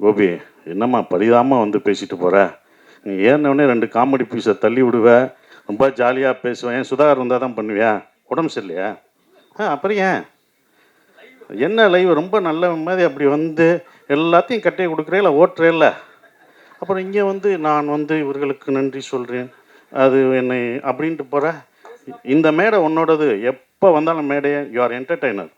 கோபி, என்னம்மா பரிதாபமாக வந்து பேசிட்டு போகிற? நீ ஏறினவுடனே 2 காமெடி பீஸை தள்ளி விடுவ, ரொம்ப ஜாலியாக பேசுவேன். ஏன் சுதாகர் இருந்தால் தான் பண்ணுவியா? உடம்பு சரியில்லையா? அப்புறம் ஏன்? என்ன லைவ் ரொம்ப நல்ல மாதிரி அப்படி வந்து எல்லாத்தையும் கட்டி கொடுக்குறே இல்லை ஓட்டுறே இல்லை. அப்புறம் இங்கே வந்து நான் வந்து இவர்களுக்கு நன்றி சொல்கிறேன், அது என்னை அப்படின்ட்டு போகிற. இந்த மேடை உன்னோடது. எப்போ வந்தாலும் மேடையை யூ ஆர் என்டர்டெய்னர்.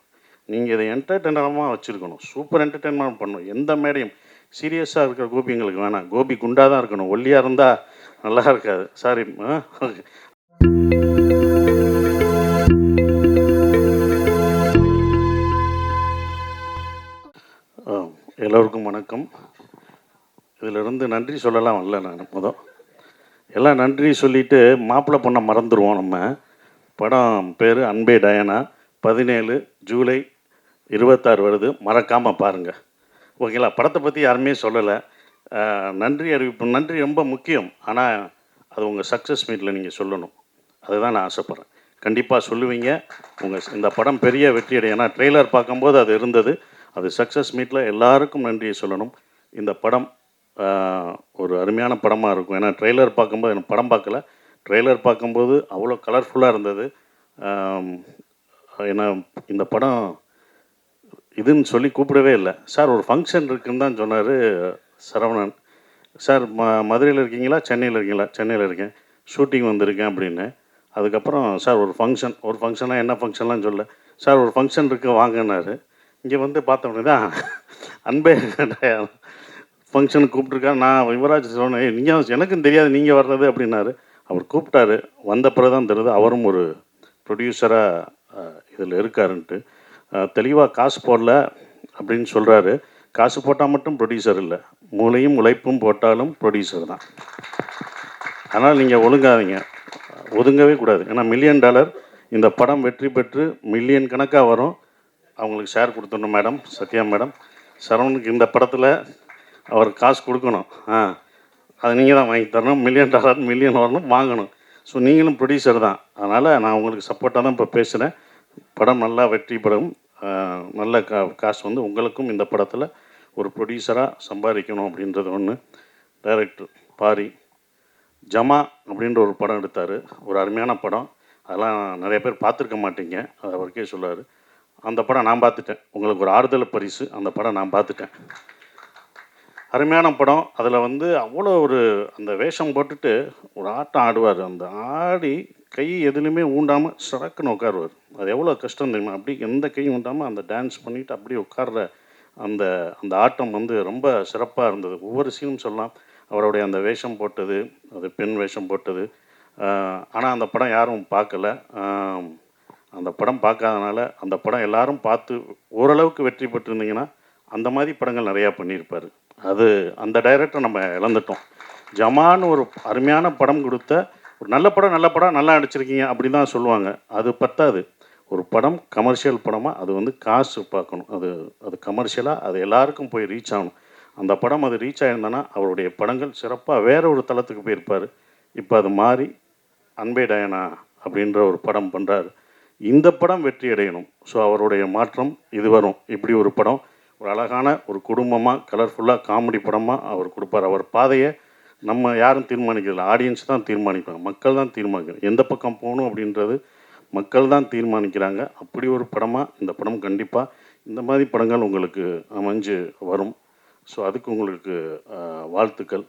நீங்கள் இதை என்டர்டெய்னராக வச்சுருக்கணும். சூப்பர் என்டர்டெயின்மெண்ட் பண்ணணும். எந்த மேடையும் சீரியஸாக இருக்கிற கோபி எங்களுக்கு வேணாம். கோபி குண்டாக தான் இருக்கணும். ஒல்லியாக இருந்தால் நல்லா இருக்காது. சாரி. எல்லோருக்கும் வணக்கம். இதிலிருந்து நன்றி சொல்லலாம் வரல. நான் எல்லாம் நன்றி சொல்லிவிட்டு மாப்பிள்ளை பொண்ணை மறந்துடுவோம். நம்ம படம் பேர் அன்பே டயானா. 17 ஜூலை 26 வருது. மறக்காமல் பாருங்கள். ஓகேங்களா? படத்தை பற்றி யாருமே சொல்லலை. நன்றி அறிவிப்பு. நன்றி ரொம்ப முக்கியம். ஆனால் அது உங்கள் சக்ஸஸ் மீட்டில் நீங்கள் சொல்லணும். அதுதான் நான் ஆசைப்பட்றேன். கண்டிப்பாக சொல்லுவீங்க. இந்த படம் பெரிய வெற்றி அடையும். ஏன்னா ட்ரெய்லர் பார்க்கும்போது அது இருந்தது. அது சக்ஸஸ் மீட்டில் எல்லாருக்கும் நன்றியை சொல்லணும். இந்த படம் ஒரு அருமையான படமாக இருக்கும். ஏன்னா ட்ரெய்லர் பார்க்கும்போது எனக்கு படம் பார்க்கல, ட்ரெய்லர் பார்க்கும்போது அவ்வளோ கலர்ஃபுல்லாக இருந்தது. ஏன்னா இந்த படம் இதுன்னு சொல்லி கூப்பிடவே இல்லை. சார் ஒரு ஃபங்க்ஷன் இருக்குதுன்னு தான் சொன்னார் சரவணன். சார் மதுரையில் இருக்கீங்களா, சென்னையில் இருக்கீங்களா? சென்னையில் இருக்கேன், ஷூட்டிங் வந்திருக்கேன் அப்படின்னு. அதுக்கப்புறம் சார் ஒரு ஃபங்க்ஷனாக என்ன ஃபங்க்ஷன்லாம் சொல்ல. சார் ஒரு ஃபங்க்ஷன் இருக்குது வாங்கினார். இங்கே வந்து பார்த்தோன்னே தான் அன்பே ஃபங்க்ஷனுக்கு கூப்பிட்ருக்காரு. நான் யுவராஜ் சொன்னேன், நீங்கள் எனக்கும் தெரியாது நீங்கள் வர்றது அப்படின்னாரு. அவர் கூப்பிட்டாரு. வந்த பிறகு தான் தெரியுது அவரும் ஒரு ப்ரொடியூசராக இதில் இருக்காருன்ட்டு. தெளிவாக காசு போடல அப்படின்னு சொல்கிறாரு. காசு போட்டால் மட்டும் ப்ரொடியூசர் இல்லை, மூளையும் உழைப்பும் போட்டாலும் ப்ரொடியூசர் தான். அதனால் நீங்கள் ஒதுங்கவே கூடாது. ஏன்னா $1 மில்லியன் இந்த படம் வெற்றி பெற்று மில்லியன் கணக்காக வரும். அவங்களுக்கு ஷேர் கொடுத்துடணும் மேடம், சத்யா மேடம். சரவணுக்கு இந்த படத்தில் அவர் காசு கொடுக்கணும். அது நீங்கள் தான் வாங்கி தரணும். $1 மில்லியன் வரணும், வாங்கணும். ஸோ நீங்களும் ப்ரொடியூசர் தான். அதனால் நான் உங்களுக்கு சப்போர்ட்டாக தான் இப்போ பேசுகிறேன். படம் நல்லா வெற்றி பெறும். நல்ல காசு வந்து உங்களுக்கும் இந்த படத்தில் ஒரு ப்ரொடியூசராக சம்பாதிக்கணும் அப்படின்றது ஒன்று. டைரக்டர் பாரி ஜமா அப்படின்ற ஒரு படம் எடுத்தார். ஒரு அருமையான படம். அதெல்லாம் நிறைய பேர் பார்த்துருக்க மாட்டீங்க. அது அவருக்கே சொல்லுவார். அந்த படம் நான் பார்த்துட்டேன். உங்களுக்கு ஒரு ஆறுதல் பரிசு. அந்த படம் நான் பார்த்துட்டேன். அருமையான படம். அதில் வந்து அவ்வளோ ஒரு அந்த வேஷம் போட்டுட்டு ஒரு ஆட்டம் ஆடுவார். அந்த ஆடி கை எதுலேயுமே ஊண்டாமல் சடக்குன்னு உட்காருவார். அது எவ்வளோ கஷ்டம் தெரியுமா? அப்படி எந்த கையும் ஊண்டாமல் அந்த டான்ஸ் பண்ணிவிட்டு அப்படி உட்கார்ற அந்த அந்த ஆட்டம் வந்து ரொம்ப சிறப்பாக இருந்தது. ஒவ்வொரு சீனும் சொல்லலாம். அவருடைய அந்த வேஷம் போட்டது, அது பெண் வேஷம் போட்டது. ஆனால் அந்த படம் யாரும் பார்க்கல. அந்த படம் பார்க்காதனால அந்த படம் எல்லோரும் பார்த்து ஓரளவுக்கு வெற்றி பெற்றிருந்தீங்கன்னா அந்த மாதிரி படங்கள் நிறையா பண்ணியிருப்பார். அது அந்த டைரக்டர் நம்ம இழந்துட்டோம். ஜமான்னு ஒரு அருமையான படம் கொடுத்த ஒரு நல்ல படம் நல்லா நடிச்சிருக்கீங்க அப்படின்னு தான் சொல்லுவாங்க. அது பத்தாது. ஒரு படம் கமர்ஷியல் படமாக அது வந்து காசு பார்க்கணும். அது கமர்ஷியலாக அது எல்லாருக்கும் போய் ரீச் ஆகணும். அந்த படம் அது ரீச் ஆகிருந்தானா அவருடைய படங்கள் சிறப்பாக வேறு ஒரு தளத்துக்கு போயிருப்பார். இப்போ அது மாறி அன்பே டயானா அப்படின்ற ஒரு படம் பண்ணுறாரு. இந்த படம் வெற்றி அடையணும். ஸோ அவருடைய மாற்றம் இது வரும். இப்படி ஒரு படம் ஒரு அழகான ஒரு குடும்பமாக கலர்ஃபுல்லாக காமெடி படமாக அவர் கொடுப்பார். அவர் பாதையை நம்ம யாரும் தீர்மானிக்கிறதில்ல. ஆடியன்ஸ் தான் தீர்மானிப்பாங்க. மக்கள் தான் தீர்மானிக்கிறாங்க. எந்த பக்கம் போகணும் அப்படின்றது மக்கள் தான் தீர்மானிக்கிறாங்க. அப்படி ஒரு படமாக இந்த படம் கண்டிப்பாக இந்த மாதிரி படங்கள் உங்களுக்கு அமைஞ்சு வரும். ஸோ அதுக்கு உங்களுக்கு வாழ்த்துக்கள்.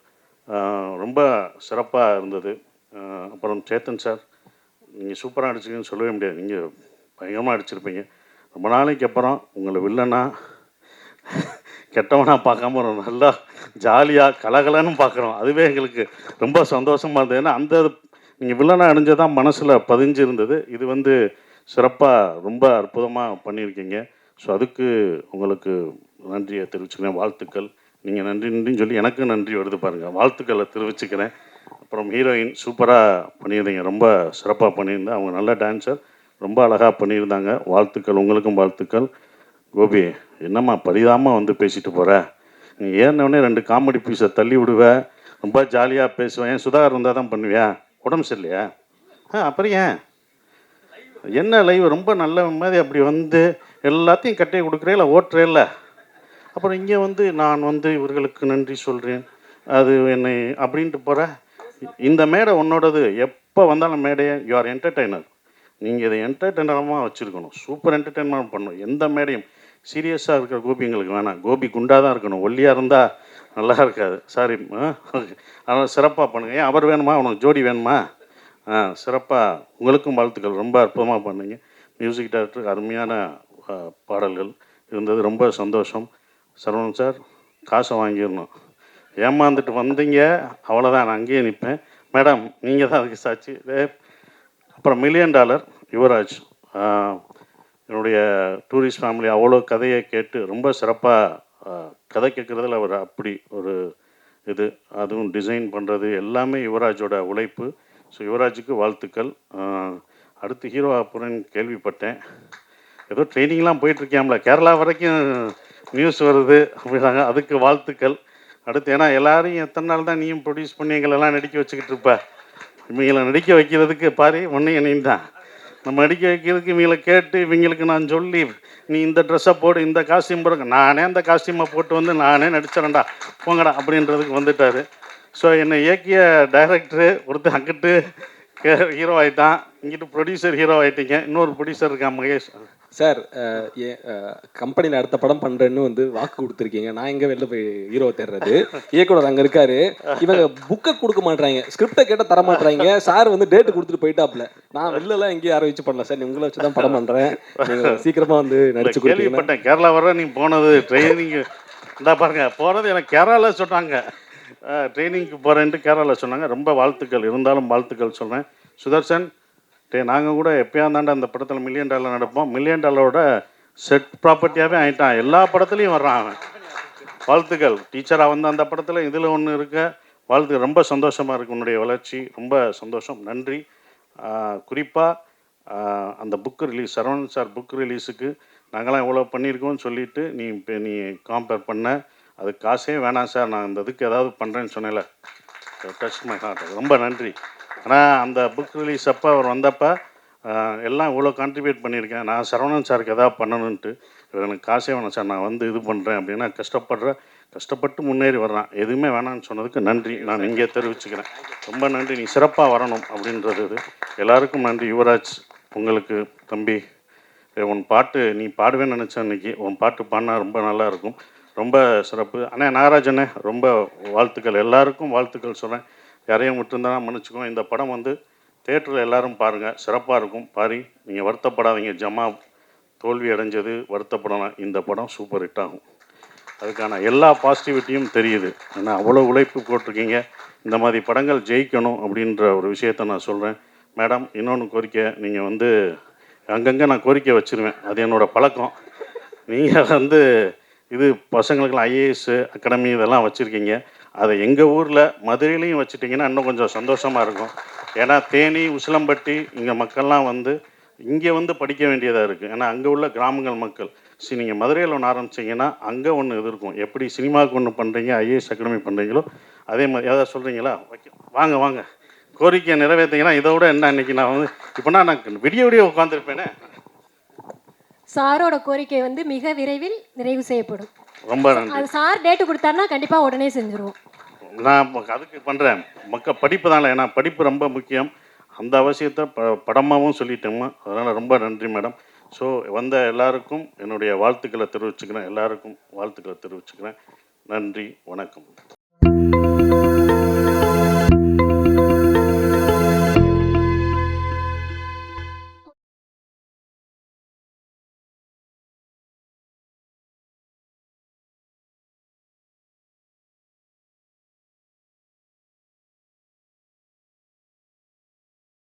ரொம்ப சிறப்பாக இருந்தது. அப்புறம் சேத்தன் சார், நீங்கள் சூப்பராக அடிச்சிங்கன்னு சொல்லவே முடியாது. நீங்கள் பயங்கரமாக அடிச்சிருப்பீங்க. ரொம்ப நாளைக்கு அப்புறம் உங்களை வில்லனா கெட்டவனாக பார்க்காம ஒரு நல்லா ஜாலியாக கலகலன்னு பார்க்குறோம். அதுவே எங்களுக்கு ரொம்ப சந்தோஷமாக இருந்தது. ஏன்னா அந்த நீங்கள் வில்லனாக அணிஞ்சதான் மனசில் பதிஞ்சிருந்தது. இது வந்து சிறப்பாக ரொம்ப அற்புதமாக பண்ணியிருக்கீங்க. ஸோ அதுக்கு உங்களுக்கு நன்றியை தெரிவிச்சுக்கிறேன். வாழ்த்துக்கள். நீங்கள் நன்றின்னு சொல்லி எனக்கும் நன்றி வருது பாருங்கள். வாழ்த்துக்களை தெரிவிச்சுக்கிறேன். அப்புறம் ஹீரோயின் சூப்பராக பண்ணியிருந்தீங்க. ரொம்ப சிறப்பாக பண்ணியிருந்தேன். அவங்க நல்ல டான்ஸர், ரொம்ப அழகாக பண்ணியிருந்தாங்க. வாழ்த்துக்கள். உங்களுக்கும் வாழ்த்துக்கள். கோபி, என்னம்மா பரிதாபமாக வந்து பேசிட்டு போகிற? நீ ஏறினவுடனே 2 காமெடி பீஸை தள்ளி விடுவ, ரொம்ப ஜாலியாக பேசுவேன். ஏன் சுதாகர் இருந்தால் தான் பண்ணுவியா? உடம்பு சரியில்லையா? அப்புறம் ஏன்? என்ன லைவ் ரொம்ப நல்ல மாதிரி அப்படி வந்து எல்லாத்தையும் கட்டி கொடுக்குறே இல்லை ஓட்டுறே இல்லை. அப்புறம் இங்கே வந்து நான் வந்து இவர்களுக்கு நன்றி சொல்கிறேன், அது என்னை அப்படின்ட்டு போகிற. இந்த மேடை உன்னோடது. எப்போ வந்தாலும் மேடையை யூ ஆர் என்டர்டெய்னர். நீங்கள் இதை என்டர்டெய்னராக வச்சுருக்கணும். சூப்பர் என்டர்டெயின்மெண்ட் பண்ணணும். எந்த மேடையும் சீரியஸாக இருக்கிற கோபி எங்களுக்கு வேணாம். கோபி குண்டாக தான் இருக்கணும். ஒல்லியாக இருந்தால் நல்லா இருக்காது. சாரி. அதனால் சிறப்பாக பண்ணுங்கள். ஏன் அவர் வேணுமா? உனக்கு ஜோடி வேணுமா? சிறப்பாக. உங்களுக்கும் வாழ்த்துக்கள். ரொம்ப அற்புதமாக பண்ணீங்க. மியூசிக் டைரக்டருக்கு அருமையான பாடல்கள் இருந்தது. ரொம்ப சந்தோஷம். சரவணன் சார், காசை வாங்கிடணும். ஏமாந்துட்டு வந்தீங்க, அவ்வளோதான். நான் அங்கேயே நிற்பேன். மேடம், நீங்கள் தான் அதுக்கு சாட்சி. அப்புறம் $1 மில்லியன் யுவராஜ். என்னுடைய டூரிஸ்ட் ஃபேமிலி அவ்வளோ கதையை கேட்டு ரொம்ப சிறப்பாக கதை கேட்குறதுல அவர் அப்படி ஒரு இது, அதுவும் டிசைன் பண்ணுறது எல்லாமே யுவராஜோட உழைப்பு. ஸோ யுவராஜுக்கு வாழ்த்துக்கள். அடுத்து ஹீரோ அப்புறம்னு கேள்விப்பட்டேன். ஏதோ ட்ரைனிங்லாம் போயிட்டுருக்கியாம்ல, கேரளா வரைக்கும் நியூஸ் வருது அப்படின்னாங்க. அதுக்கு வாழ்த்துக்கள். அடுத்து ஏன்னா எல்லாரையும் எத்தனை நாள் தான் நீயும் ப்ரொடியூஸ் பண்ணி எங்களெல்லாம் நடிக்க வச்சுக்கிட்டு இருப்ப. இவங்களை நடிக்க வைக்கிறதுக்கு பாரு ஒன்றையும் என்னையும் தான் நம்ம நடிக்க வைக்கிறதுக்கு இவங்களை கேட்டு இவங்களுக்கு நான் சொல்லி நீ இந்த ட்ரெஸ்ஸை போடு, இந்த காஸ்டியூம் போடுங்க, நானே அந்த காஸ்டியூமை போட்டு வந்து நானே நடிச்சிடறேன்டா போங்கடா அப்படின்றதுக்கு வந்துட்டார். ஸோ என்னை இயக்கிய டைரக்டரு ஒருத்தர் அங்கிட்டு ஹீரோ ஆகிட்டான், இங்கிட்டு ப்ரொடியூசர் ஹீரோ ஆகிட்டீங்க. இன்னொரு ப்ரொடியூசர் இருக்கான் மகேஷ் சார். கம்பெனியில் அடுத்த படம் பண்ணுறேன்னு வந்து வாக்கு கொடுத்துருக்கீங்க. நான் எங்கே வெளில போய் ஹீரோவை தேடுறது? இயக்குனர் அங்கே இருக்காரு. இவங்க புக்கை கொடுக்க மாட்டாங்க, ஸ்கிரிப்டை கேட்டால் தர மாட்டாங்க. சார் வந்து டேட்டு கொடுத்துட்டு போயிட்டாப்புல. நான் வெளிலலாம் எங்கேயும் யாரை வச்சு பண்ணல சார், நீ உங்களை வச்சு தான் படம் பண்ணுறேன், நீங்கள் சீக்கிரமாக வந்து நடிச்சு கேள்விப்பட்டேன். கேரளா வர நீ போனது ட்ரைனிங் இந்தா பாருங்க, போகிறது எனக்கு கேரளாவில் சொன்னாங்க. ட்ரைனிங்க்கு போகிறேன்ட்டு கேரளாவில் சொன்னாங்க. ரொம்ப வாழ்த்துக்கள். இருந்தாலும் வாழ்த்துக்கள் சொல்கிறேன். சுதர்சன், நாங்கள் கூட எப்போயா இருந்தாண்டா அந்த படத்தில் $1 மில்லியன் நடப்போம். $1 மில்லியன் செட் ப்ராப்பர்ட்டியாகவே ஆகிட்டான். எல்லா படத்துலையும் வர்றான் அவன். வாழ்த்துக்கள். டீச்சராக வந்து அந்த படத்தில் இதில் ஒன்று இருக்க வாழ்த்து. ரொம்ப சந்தோஷமாக இருக்குது உன்னுடைய வளர்ச்சி. ரொம்ப சந்தோஷம். நன்றி. குறிப்பாக அந்த book release, Saravanan sir book ரிலீஸுக்கு நாங்களாம் இவ்வளோ பண்ணியிருக்கோம்னு சொல்லிவிட்டு நீ கம்பேர் பண்ண, அதுக்கு காசே வேணாம் சார், நான் இந்த இதுக்கு ஏதாவது பண்ணுறேன்னு சொன்னேன்ல, டச் மை ஹார்ட். ரொம்ப நன்றி. ஆனால் அந்த புக் ரிலீஸ் அப்போ அவர் வந்தப்போ எல்லாம் இவ்வளோ கான்ட்ரிபியூட் பண்ணியிருக்கேன், நான் சரவணன் சாருக்கு எதாவது பண்ணணுன்ட்டு, எனக்கு காசே வேணாம் சார், நான் வந்து இது பண்ணுறேன் அப்படின்னா கஷ்டப்பட்டு முன்னேறி வர்றான். எதுவுமே வேணான்னு சொன்னதுக்கு நன்றி நான் இங்கே தெரிவிச்சுக்கிறேன். ரொம்ப நன்றி. நீ சிறப்பாக வரணும் அப்படின்றது இது. எல்லாருக்கும் நன்றி. யுவராஜ், உங்களுக்கு தம்பி, உன் பாட்டு நீ பாடுவேன்னு நினச்சேன். இன்றைக்கி உன் பாட்டு பாடினா ரொம்ப நல்லாயிருக்கும். ரொம்ப சிறப்பு. அண்ணே நாகராஜண்ணே, ரொம்ப வாழ்த்துக்கள். எல்லாருக்கும் வாழ்த்துக்கள் சொல்கிறேன். யாரையும் விட்டுருந்தா மன்னிச்சுக்கோங்க. இந்த படம் வந்து தேட்டரில் எல்லோரும் பாருங்கள், சிறப்பாக இருக்கும். பாரி, நீங்கள் வருத்தப்படாதீங்க. ஜமா தோல்வி அடைஞ்சது, வருத்தப்படலாம். இந்த படம் சூப்பர் ஹிட் ஆகும். அதுக்கான எல்லா பாசிட்டிவிட்டியும் தெரியுது. ஏன்னா அவ்வளோ உழைப்பு போட்டிருக்கீங்க. இந்த மாதிரி படங்கள் ஜெயிக்கணும் அப்படின்ற ஒரு விஷயத்தை நான் சொல்கிறேன். மேடம், இன்னொன்று கோரிக்கை, நீங்கள் வந்து அங்கங்கே நான் கோரிக்கை வச்சுருவேன், அது என்னோடய பழக்கம். நீங்கள் வந்து இது பசங்களுக்கெல்லாம் ஐஏஎஸ் அகாடமி இதெல்லாம் வச்சுருக்கீங்க, அதை எங்கள் ஊரில் மதுரையிலையும் வச்சுட்டிங்கன்னா இன்னும் கொஞ்சம் சந்தோஷமாக இருக்கும். ஏன்னா தேனி, உசிலம்பட்டி இங்கே மக்கள்லாம் வந்து இங்கே வந்து படிக்க வேண்டியதாக இருக்குது. ஏன்னா அங்கே உள்ள கிராமங்கள் மக்கள். சரி, நீங்கள் மதுரையில் ஒன்று ஆரம்பிச்சிங்கன்னா அங்கே ஒன்று இது இருக்கும். எப்படி சினிமாவுக்கு ஒன்று பண்ணுறீங்க, ஐஏஎஸ் அகாடமி பண்ணுறீங்களோ அதே மாதிரி ஏதாவது சொல்கிறீங்களா? வாங்க வாங்க, கோரிக்கையை நிறைவேற்றிங்கன்னா இதை விட என்ன. இன்றைக்கி நான் வந்து இப்போனா நான் விடிய உட்காந்துருப்பேனே. சாரோட கோரிக்கை வந்து மிக விரைவில் நிறைவு செய்யப்படும். ரொம்ப நன்றி. அது சார் டேட்டு கொடுத்தாருன்னா கண்டிப்பாக உடனே செஞ்சுருவோம். நான் அதுக்கு பண்ணுறேன். மக்கள் படிப்பு தானே, ஏன்னா படிப்பு ரொம்ப முக்கியம். அந்த அவசியத்தை படமாகவும் சொல்லிட்டோமா. அதனால் ரொம்ப நன்றி மேடம். ஸோ வந்த எல்லாருக்கும் என்னுடைய வாழ்த்துக்களை தெரிவிச்சுக்கிறேன். எல்லாருக்கும் வாழ்த்துக்களை தெரிவிச்சுக்கிறேன். நன்றி, வணக்கம்.